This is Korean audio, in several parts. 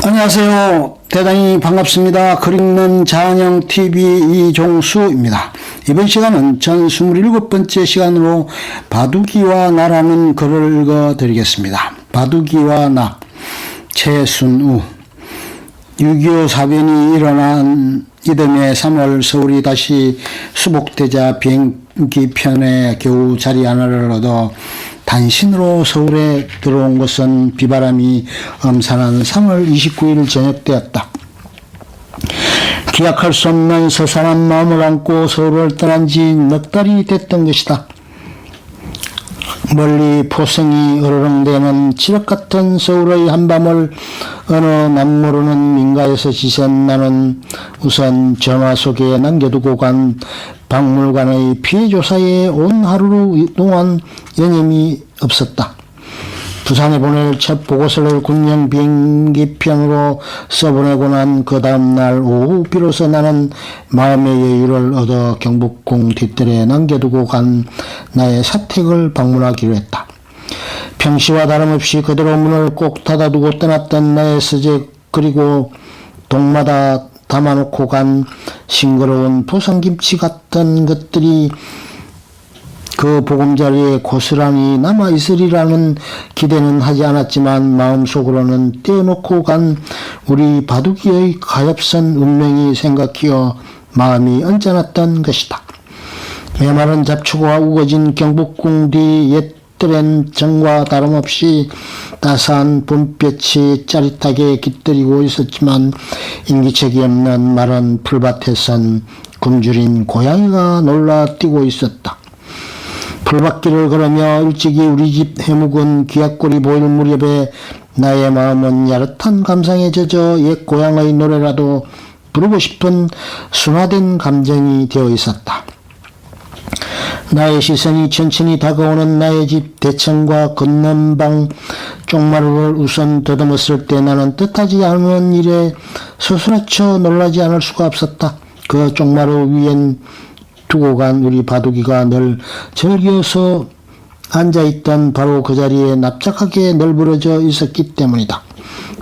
안녕하세요. 대단히 반갑습니다. 글 읽는 자연형TV 이종수입니다. 이번 시간은 전 27번째 시간으로 바둑이와 나라는 글을 읽어드리겠습니다. 바둑이와 나, 최순우. 6.25 사변이 일어난 이듬해 3월 서울이 다시 수복되자 비행기 편에 겨우 자리 하나를 얻어 단신으로 서울에 들어온 것은 비바람이 엄산한 3월 29일 저녁때였다. 기약할 수 없는 서산한 마음을 안고 서울을 떠난 지 넉 달이 됐던 것이다. 멀리 포성이 으르렁대는 칠흑 같은 서울의 한밤을 어느 남모르는 민가에서 지샌 나는 우선 전화 속에 남겨두고 간 박물관의 피해조사에 온 하루 동안 여념이 없었다. 부산에 보낼 첫 보고서를 군용 비행기편으로 써보내고 난 그 다음날 오후 비로소 나는 마음의 여유를 얻어 경복궁 뒷뜰에 남겨두고 간 나의 사택을 방문하기로 했다. 평시와 다름없이 그대로 문을 꼭 닫아두고 떠났던 나의 서재, 그리고 동마다 담아놓고 간 싱그러운 포상김치 같은 것들이 그 보금자리에 고스란히 남아있으리라는 기대는 하지 않았지만 마음속으로는 떼어놓고 간 우리 바둑이의 가엾은 운명이 생각히어 마음이 언짢았던 것이다. 메마른 잡초가 우거진 경복궁 뒤 옛뜰엔 정과 다름없이 따스한 봄볕이 짜릿하게 깃들이고 있었지만 인기척이 없는 마른 풀밭에선 굶주린 고양이가 놀라 뛰고 있었다. 풀밭길을 걸으며 일찍이 우리 집 해묵은 귀약골이 보일 무렵에 나의 마음은 야릇한 감상에 젖어 옛 고향의 노래라도 부르고 싶은 순화된 감정이 되어 있었다. 나의 시선이 천천히 다가오는 나의 집 대청과 건넌방 쪽마루를 우선 더듬었을 때 나는 뜻하지 않은 일에 서술하쳐 놀라지 않을 수가 없었다. 그 쪽마루 위엔 두고 간 우리 바둑이가 늘 즐겨서 앉아있던 바로 그 자리에 납작하게 널브러져 있었기 때문이다.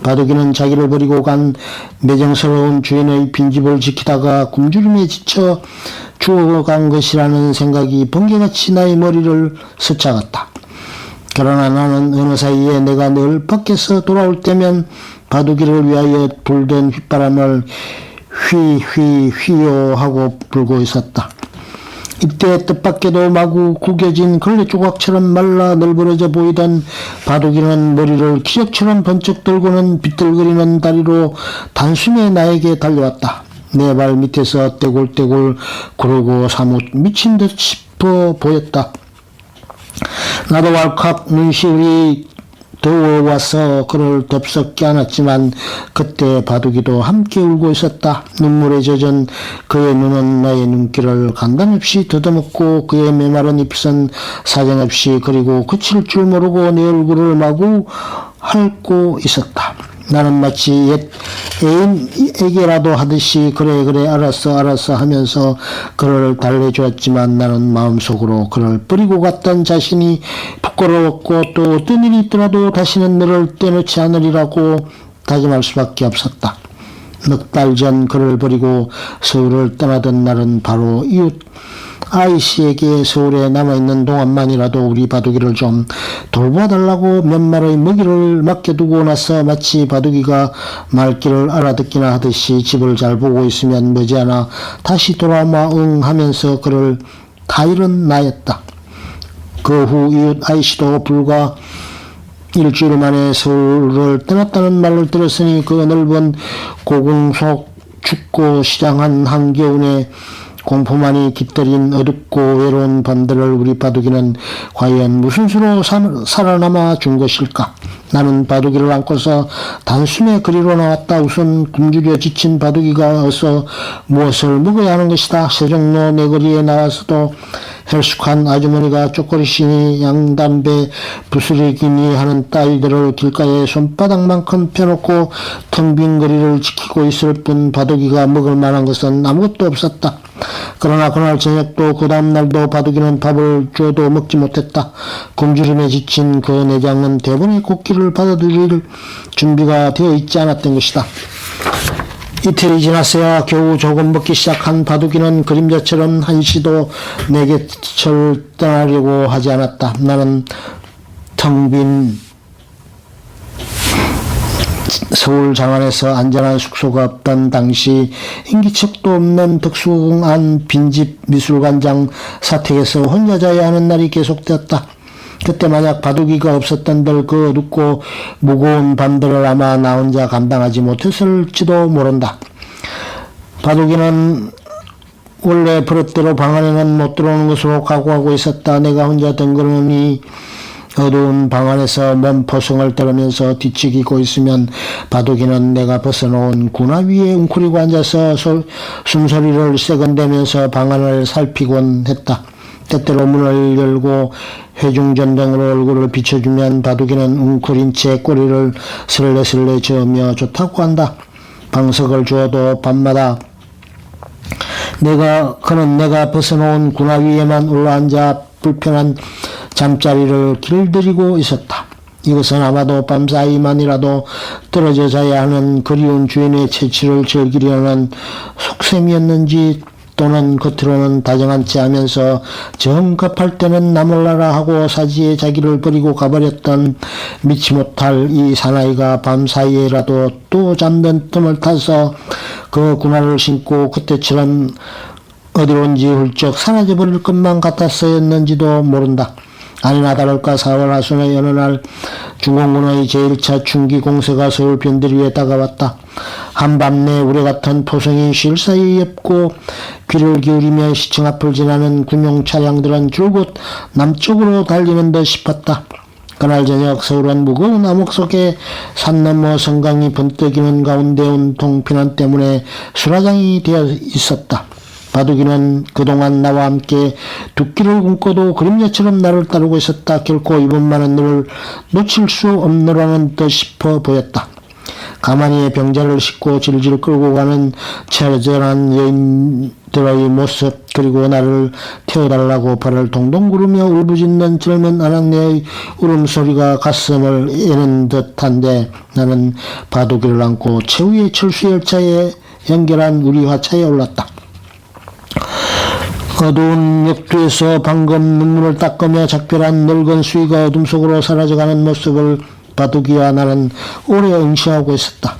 바둑이는 자기를 버리고 간 매정스러운 주인의 빈집을 지키다가 굶주림에 지쳐 죽어간 것이라는 생각이 번개같이 나의 머리를 스쳐갔다. 그러나 나는 어느 사이에 내가 늘 밖에서 돌아올 때면 바둑이를 위하여 불던 휘바람을 휘휘휘요 하고 불고 있었다. 이때 뜻밖에도 마구 구겨진 걸레 조각처럼 말라 널브러져 보이던 바둑이는 머리를 기적처럼 번쩍 들고는 비틀거리는 다리로 단숨에 나에게 달려왔다. 내 발 밑에서 떼굴떼굴 구르고 사뭇 미친 듯 싶어 보였다. 나도 왈칵 눈시울이 더워와서 그를 덥석 껴안았지만 그때 바둑이도 함께 울고 있었다. 눈물에 젖은 그의 눈은 나의 눈길을 간단없이 더듬었고 그의 메마른 입은 사정없이 그리고 그칠 줄 모르고 내 얼굴을 마구 핥고 있었다. 나는 마치 옛 애인에게라도 하듯이 그래 알았어 하면서 그를 달래주었지만 나는 마음속으로 그를 버리고 갔던 자신이 부끄러웠고 또 어떤 일이 있더라도 다시는 너를 떼놓지 않으리라고 다짐할 수밖에 없었다. 넉 달 전 그를 버리고 서울을 떠나던 날은 바로 이웃 아이씨에게 서울에 남아있는 동안만이라도 우리 바둑이를 좀 돌봐달라고 몇 마리의 먹이를 맡겨두고 나서 마치 바둑이가 말귀를 알아듣기나 하듯이 집을 잘 보고 있으면 머지않아 다시 돌아오마 응 하면서 그를 다 잃은 나였다. 그 후 이웃 아이씨도 불과 일주일 만에 서울을 떠났다는 말을 들었으니 그 넓은 고궁 속 춥고 시장한 한겨울에 공포만이 깃들인 어둡고 외로운 밤들을 우리 바둑이는 과연 무슨 수로 살아남아 준 것일까? 나는 바둑이를 안고서 단숨에 그리로 나왔다. 우선 굶주려 지친 바둑이가 어서 무엇을 먹어야 하는 것이다. 세종로 내거리에 나와서도 헬쑥한 아주머니가 쪼꼬리시니 양담배 부스러기니 하는 딸들을 길가에 손바닥만큼 펴놓고 텅 빈 거리를 지키고 있을 뿐 바둑이가 먹을 만한 것은 아무것도 없었다. 그러나 그날 저녁도 그 다음 날도 바둑이는 밥을 줘도 먹지 못했다. 굶주림에 지친 그 내장은 대번에 곡기를 받아들일 준비가 되어 있지 않았던 것이다. 이틀이 지났어야 겨우 조금 먹기 시작한 바둑이는 그림자처럼 한시도 내 곁을 떠나려고 하지 않았다. 나는 텅 빈 서울 장안에서 안전한 숙소가 없던 당시 인기척도 없는 특수한 빈집 미술관장 사택에서 혼자 자야 하는 날이 계속되었다. 그때 만약 바둑이가 없었던들 그 어둡고 무거운 밤들을 아마 나 혼자 감당하지 못했을지도 모른다. 바둑이는 원래 버릇대로 방 안에는 못 들어오는 것으로 각오하고 있었다. 내가 혼자 덩그러니 어두운 방 안에서 몸 포성을 떨으면서 뒤척이고 있으면 바둑이는 내가 벗어놓은 군화 위에 웅크리고 앉아서 숨소리를 세건대면서 방 안을 살피곤 했다. 때때로 문을 열고 회중전등으로 얼굴을 비춰주면 바둑이는 웅크린 채 꼬리를 슬레슬레 저으며 좋다고 한다. 방석을 주어도 밤마다 그는 내가 벗어놓은 군화 위에만 올라앉아 불편한 잠자리를 길들이고 있었다. 이것은 아마도 밤사이만이라도 떨어져 자야 하는 그리운 주인의 채취를 즐기려는 속셈이었는지 또는 겉으로는 다정한 채 하면서 정 급할 때는 나 몰라라 하고 사지에 자기를 버리고 가버렸던 미치 못할 이 사나이가 밤사이에라도 또 잠든 틈을 타서 그 군화를 신고 그때처럼 어디론지 훌쩍 사라져 버릴 것만 같았었는지도 모른다. 아니나 다를까 4월 하순의 어느 날 중공군의 제1차 충기 공세가 서울 변두리 위에 다가왔다. 한밤내 우레 같은 포성이 쉴 사이 엽고 귀를 기울이며 시청 앞을 지나는 군용 차량들은 줄곧 남쪽으로 달리는 듯 싶었다. 그날 저녁 서울은 무거운 암흑 속에 산 너머 성강이 번뜩이는 가운데 온통 피난 때문에 수라장이 되어 있었다. 바둑이는 그동안 나와 함께 두 끼를 굶고도 그림자처럼 나를 따르고 있었다. 결코 이번만은 너를 놓칠 수 없노라는 듯 싶어 보였다. 가만히 병자를 싣고 질질 끌고 가는 처절한 여인들의 모습, 그리고 나를 태워달라고 발을 동동 구르며 울부짖는 젊은 아낙네의 울음소리가 가슴을 애는 듯한데 나는 바둑이를 안고 최후의 철수열차에 연결한 우리 화차에 올랐다. 어두운 역도에서 방금 눈물을 닦으며 작별한 늙은 수위가 어둠 속으로 사라져가는 모습을 바둑이와 나는 오래 응시하고 있었다.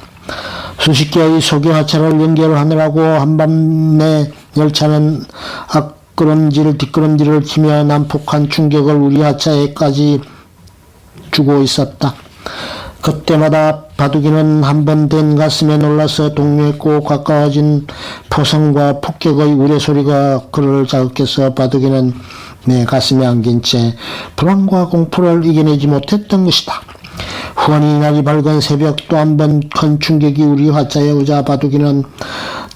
수십 개의 소개화차를 연결하느라고 한밤내 열차는 앞걸음질 뒷걸음질을 치며 난폭한 충격을 우리 하차에까지 주고 있었다. 그때마다 바둑이는 한 번 된 가슴에 놀라서 동요했고 가까워진 포성과 폭격의 우레소리가 그를 자극해서 바둑이는 내 가슴에 안긴 채 불안과 공포를 이겨내지 못했던 것이다. 후원이 날이 밝은 새벽 또 한 번 큰 충격이 우리 화차에 오자 바둑이는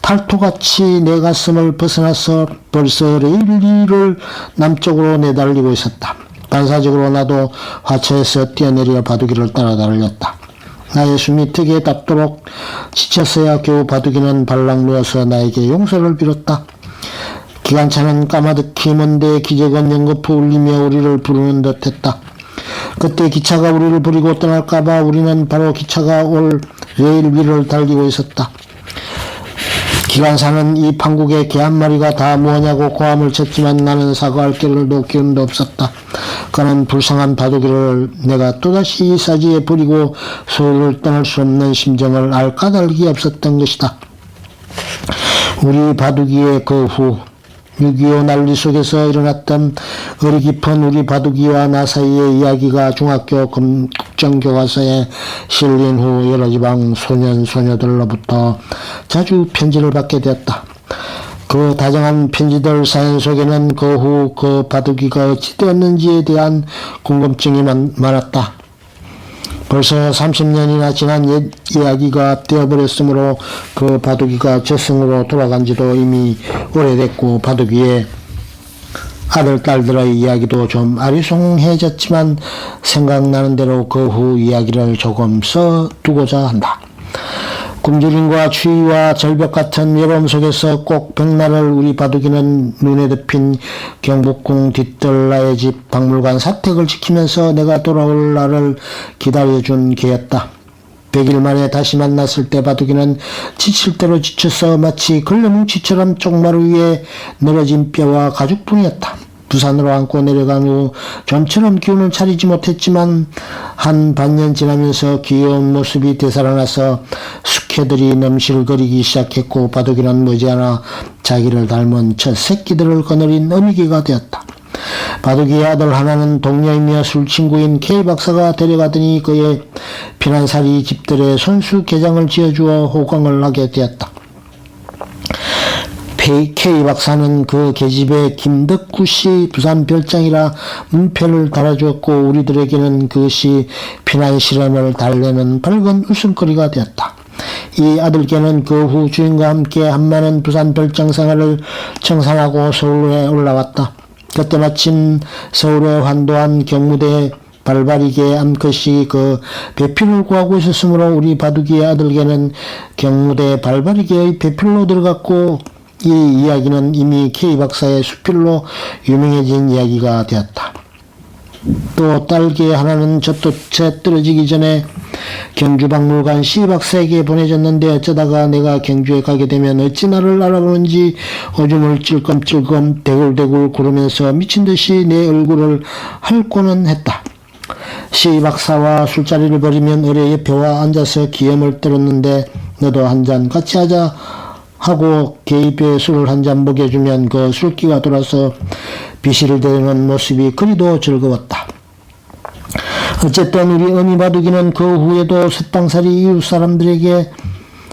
탈토같이 내 가슴을 벗어나서 벌써 레일 위를 남쪽으로 내달리고 있었다. 반사적으로 나도 화차에서 뛰어내려 바둑이를 따라 달렸다. 나의 숨이 턱에 닿도록 지쳤어야 겨우 바둑이는 발락 누워서 나에게 용서를 빌었다. 기관차는 까마득히 먼데 기적은 연거푸 울리며 우리를 부르는 듯했다. 그때 기차가 우리를 부리고 떠날까봐 우리는 바로 기차가 올 레일 위를 달리고 있었다. 기관사는 이 판국에 개 한 마리가 다 뭐냐고 고함을 쳤지만 나는 사과할 겨를도 기운도 없었다. 그는 불쌍한 바둑이를 내가 또다시 이 사지에 버리고 서울을 떠날 수 없는 심정을 알 까닭이 없었던 것이다. 우리 바둑이의 그 후 6.25 난리 속에서 일어났던 의리 깊은 우리 바둑이와 나 사이의 이야기가 중학교 국정교과서에 실린 후 여러 지방 소년 소녀들로부터 자주 편지를 받게 되었다. 그 다정한 편지들 사연 속에는 그 후 그 바둑이가 어찌 되었는지에 대한 궁금증이 많았다. 벌써 30년이나 지난 옛 이야기가 되어버렸으므로 그 바둑이가 저승으로 돌아간 지도 이미 오래됐고 바둑이의 아들, 딸들의 이야기도 좀 아리송해졌지만 생각나는 대로 그 후 이야기를 조금 써두고자 한다. 굶주림과 추위와 절벽 같은 외로움 속에서 꼭 백날을 우리 바둑이는 눈에 덮인 경복궁 뒤뜰나의 집 박물관 사택을 지키면서 내가 돌아올 날을 기다려준 개였다. 100일 만에 다시 만났을 때 바둑이는 지칠 대로 지쳐서 마치 걸레뭉치처럼 쪽마루 위에 늘어진 뼈와 가죽뿐이었다. 부산으로 안고 내려간 후 좀처럼 기운을 차리지 못했지만 한 반년 지나면서 귀여운 모습이 되살아나서 숙회들이 넘실거리기 시작했고 바둑이는 머지않아 자기를 닮은 첫 새끼들을 거느린 어미개가 되었다. 바둑이의 아들 하나는 동료이며 술친구인 K 박사가 데려가더니 그의 피난살이 집들의 손수 개장을 지어주어 호강을 하게 되었다. K 박사는 그 계집에 김덕구씨 부산 별장이라 문패를 달아주었고 우리들에게는 그것이 피난 시련을 달래는 밝은 웃음거리가 되었다. 이 아들께는 그 후 주인과 함께 한많은 부산 별장 생활을 청산하고 서울에 올라왔다. 그때 마침 서울에 환도한 경무대 발바리게 암컷이 그 배필을 구하고 있었으므로 우리 바둑이의 아들에게는 경무대 발바리게의 배필로 들어갔고 이 이야기는 이미 K 박사의 수필로 유명해진 이야기가 되었다. 또 딸개 하나는 젖도채 떨어지기 전에 경주박물관 C 박사에게 보내졌는데 어쩌다가 내가 경주에 가게 되면 어찌 나를 알아보는지 오줌을 찔끔찔끔 대굴대굴 구르면서 미친듯이 내 얼굴을 핥고는 했다. C 박사와 술자리를 벌이면 어뢰 옆에와 앉아서 기염을 떨었는데 너도 한잔 같이 하자 하고 개입에 술을 한 잔 먹여주면 그 술기가 돌아서 비실을 대는 모습이 그리도 즐거웠다. 어쨌든 우리 어미 바둑이는 그 후에도 셋방살이 이웃 사람들에게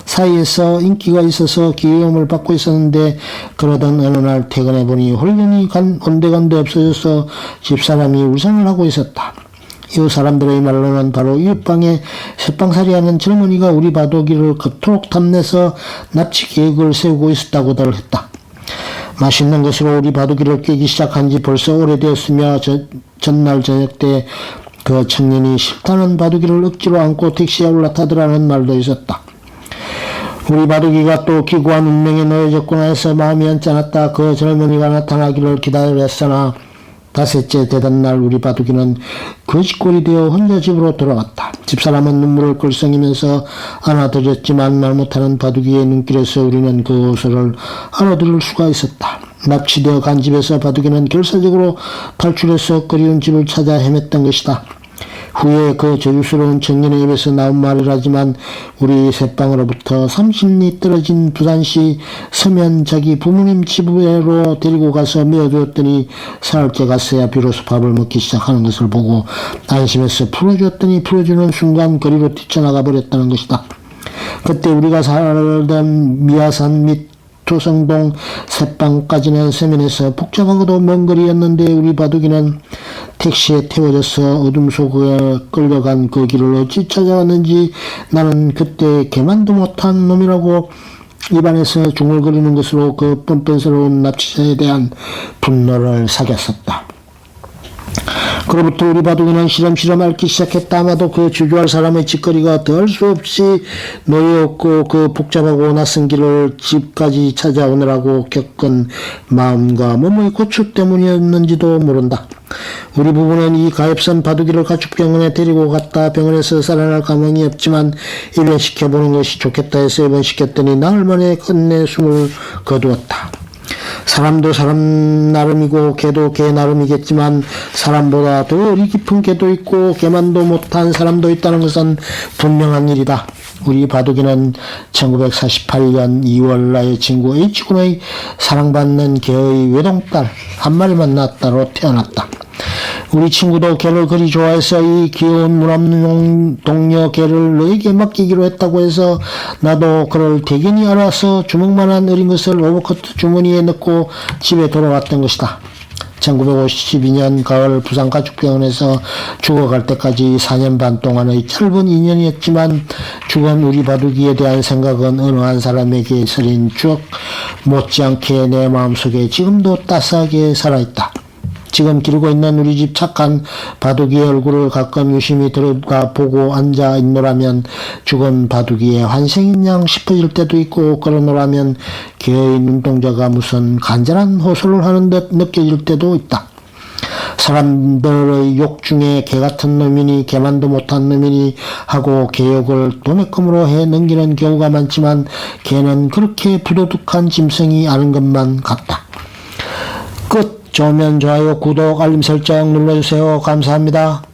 사이에서 인기가 있어서 귀여움을 받고 있었는데 그러던 어느 날 퇴근해보니 홀연히 온데간데 없어져서 집사람이 울상을 하고 있었다. 이웃 사람들의 말로는 바로 이웃방에 셋방살이하는 젊은이가 우리 바둑이를 그토록 탐내서 납치 계획을 세우고 있었다고들 했다. 맛있는 것으로 우리 바둑이를 깨기 시작한 지 벌써 오래되었으며 전날 저녁 때 그 청년이 싫다는 바둑이를 억지로 안고 택시에 올라타더라는 말도 있었다. 우리 바둑이가 또 기구한 운명에 놓여졌구나 해서 마음이 언짢았다. 그 젊은이가 나타나기를 기다렸으나 닷새째 되던 날 우리 바둑이는 거지꼴이 되어 혼자 집으로 돌아갔다. 집사람은 눈물을 글썽이면서 안아드렸지만 말 못하는 바둑이의 눈길에서 우리는 그 호소를 알아들을 수가 있었다. 납치되어 간 집에서 바둑이는 결사적으로 탈출해서 그리운 집을 찾아 헤맸던 것이다. 후에 그 저주스러운 청년의 입에서 나온 말이라지만 우리 새방으로부터 30리 떨어진 부산시 서면 자기 부모님 집으로 데리고 가서 메어주었더니 사흘째 갔어야 비로소 밥을 먹기 시작하는 것을 보고 안심해서 풀어주었더니 풀어주는 순간 거리로 뛰쳐나가 버렸다는 것이다. 그때 우리가 살던 미아산 및 조성동 새방까지는 서면에서 복잡하고도 먼 거리였는데 우리 바둑이는 택시에 태워져서 어둠 속에 끌려간 그 길을 어찌 찾아왔는지 나는 그때 개만도 못한 놈이라고 입안에서 중얼거리는 것으로 그 뻔뻔스러운 납치자에 대한 분노를 사겼었다. 그로부터 우리 바둑이는 시름시름 앓기 시작했다. 아마도 그 주저할 사람의 짓거리가 더할 수 없이 놓여없고 그 복잡하고 낯선 길을 집까지 찾아오느라고 겪은 마음과 몸의 고충 때문이었는지도 모른다. 우리 부부는 이 가엾은 바둑이를 가축병원에 데리고 갔다. 병원에서 살아날 가망이 없지만 입원시켜보는 것이 좋겠다 해서 입원시켰더니 나흘 만에 끝내 숨을 거두었다. 사람도 사람 나름이고 개도 개 나름이겠지만 사람보다 더 의리 깊은 개도 있고 개만도 못한 사람도 있다는 것은 분명한 일이다. 우리 바둑이는 1948년 2월 나의 친구 H군의 사랑받는 개의 외동딸 한 마리만 낳았다로 태어났다. 우리 친구도 개를 그리 좋아해서 이 귀여운 무남용 동료 개를 너에게 맡기기로 했다고 해서 나도 그를 대견히 알아서 주먹만한 어린 것을 오버코트 주머니에 넣고 집에 돌아왔던 것이다. 1952년 가을 부산가축병원에서 죽어갈 때까지 4년 반 동안의 짧은 인연이었지만 죽은 우리 바둑이에 대한 생각은 어느 한 사람에게 서린 추억 못지않게 내 마음속에 지금도 따스하게 살아있다. 지금 기르고 있는 우리 집 착한 바둑이의 얼굴을 가끔 유심히 들어가 보고 앉아 있노라면 죽은 바둑이의 환생인 양 싶어질 때도 있고, 그러노라면 개의 눈동자가 무슨 간절한 호소를 하는 듯 느껴질 때도 있다. 사람들의 욕 중에 개 같은 놈이니 개만도 못한 놈이니 하고 개욕을 도매금으로 해 넘기는 경우가 많지만, 개는 그렇게 부도덕한 짐승이 아닌 것만 같다. 끝. 좋으면 좋아요, 구독, 알림 설정 눌러주세요. 감사합니다.